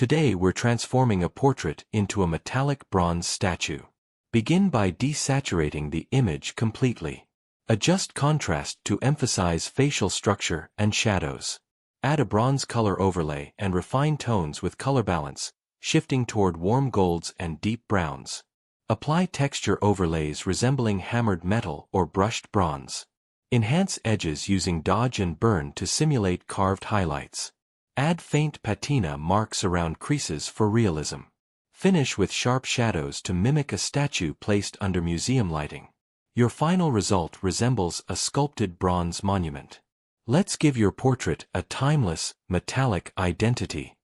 Today we're transforming a portrait into a metallic bronze statue. Begin by desaturating the image completely. Adjust contrast to emphasize facial structure and shadows. Add a bronze color overlay and refine tones with color balance, shifting toward warm golds and deep browns. Apply texture overlays resembling hammered metal or brushed bronze. Enhance edges using dodge and burn to simulate carved highlights. Add faint patina marks around creases for realism. Finish with sharp shadows to mimic a statue placed under museum lighting. Your final result resembles a sculpted bronze monument. Let's give your portrait a timeless, metallic identity.